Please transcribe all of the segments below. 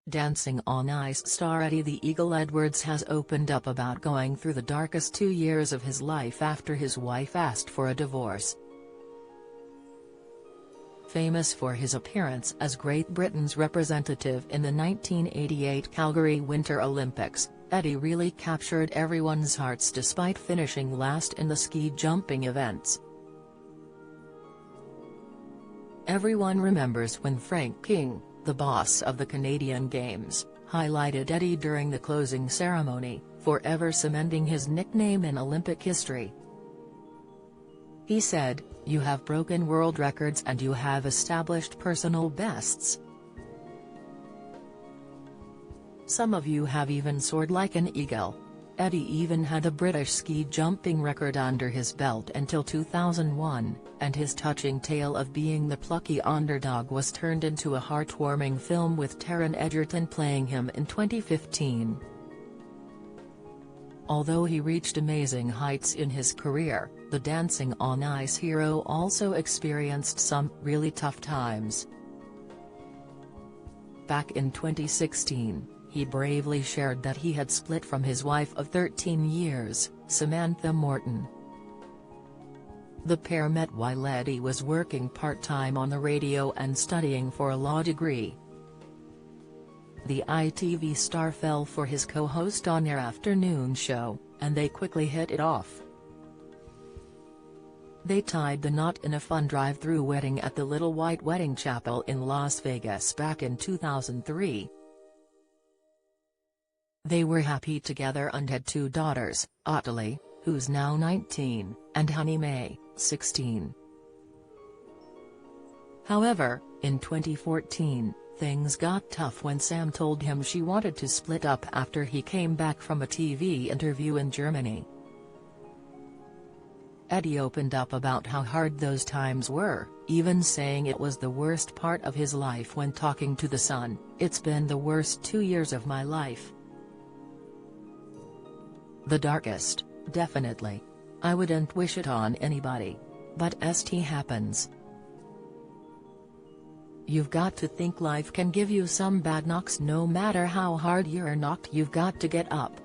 Dancing on Ice star Eddie the Eagle Edwards has opened up about going through the darkest 2 years of his life after his wife asked for a divorce. Famous for his appearance as Great Britain's representative in the 1988 Calgary Winter Olympics, Eddie really captured everyone's hearts despite finishing last in the ski jumping events. Everyone remembers when Frank King, the boss of the Canadian Games, highlighted Eddie during the closing ceremony, forever cementing his nickname in Olympic history. He said, "You have broken world records and you have established personal bests. Some of you have even soared like an eagle." Eddie even had a British ski jumping record under his belt until 2001, and his touching tale of being the plucky underdog was turned into a heartwarming film with Taron Egerton playing him in 2015. Although he reached amazing heights in his career, the Dancing on Ice hero also experienced some really tough times. Back in 2016, he bravely shared that he had split from his wife of 13 years, Samantha Morton. The pair met while Eddie was working part-time on the radio and studying for a law degree. The ITV star fell for his co-host on their afternoon show, and they quickly hit it off. They tied the knot in a fun drive-through wedding at the Little White Wedding Chapel in Las Vegas back in 2003. They were happy together and had 2 daughters, Ottilie, who's now 19, and Honey May, 16. However, in 2014, things got tough when Sam told him she wanted to split up after he came back from a TV interview in Germany. Eddie opened up about how hard those times were, even saying it was the worst part of his life when talking to The Sun. "It's been the worst 2 years of my life. The darkest, definitely. I wouldn't wish it on anybody. But st happens. You've got to think life can give you some bad knocks. No matter how hard you're knocked, you've got to get up.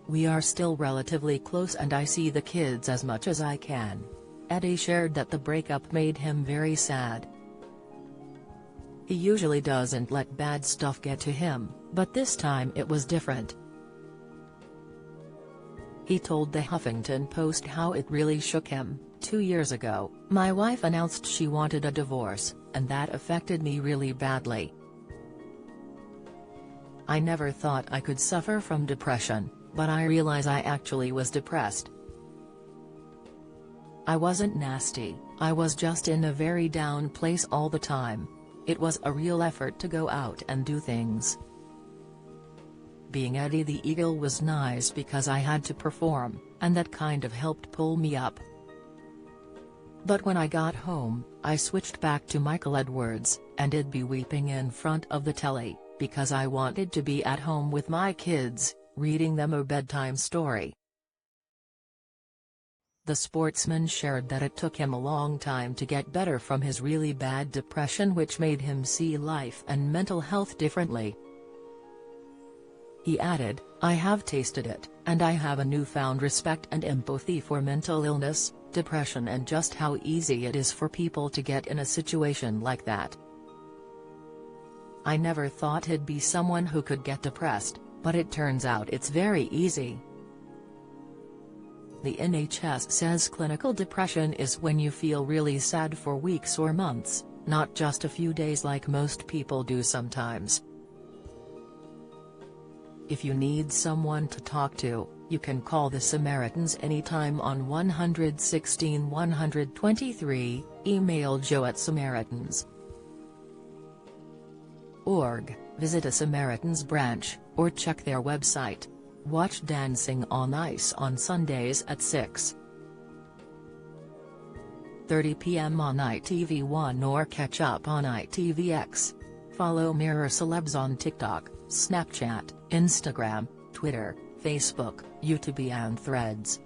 We are still relatively close and I see the kids as much as I can." Eddie shared that the breakup made him very sad. He usually doesn't let bad stuff get to him, but this time it was different. He told the Huffington Post how it really shook him. 2 years ago, my wife announced she wanted a divorce, and that affected me really badly. I never thought I could suffer from depression, but I realize I actually was depressed. I wasn't nasty, I was just in a very down place all the time. It was a real effort to go out and do things. Being Eddie the Eagle was nice because I had to perform, and that kind of helped pull me up. But when I got home, I switched back to Michael Edwards, and I'd be weeping in front of the telly, because I wanted to be at home with my kids, reading them a bedtime story. The sportsman shared that it took him a long time to get better from his really bad depression, which made him see life and mental health differently. He added, "I have tasted it, and I have a newfound respect and empathy for mental illness, depression and just how easy it is for people to get in a situation like that. I never thought I'd be someone who could get depressed, but it turns out it's very easy." The NHS says clinical depression is when you feel really sad for weeks or months, not just a few days like most people do sometimes. If you need someone to talk to, you can call the Samaritans anytime on 116 123, email joe@samaritans.org, visit a Samaritans branch, or check their website. Watch Dancing on Ice on Sundays at 6:30 p.m. on ITV1 or catch up on ITVX. Follow Mirror Celebs on TikTok, Snapchat, Instagram, Twitter, Facebook, YouTube and Threads.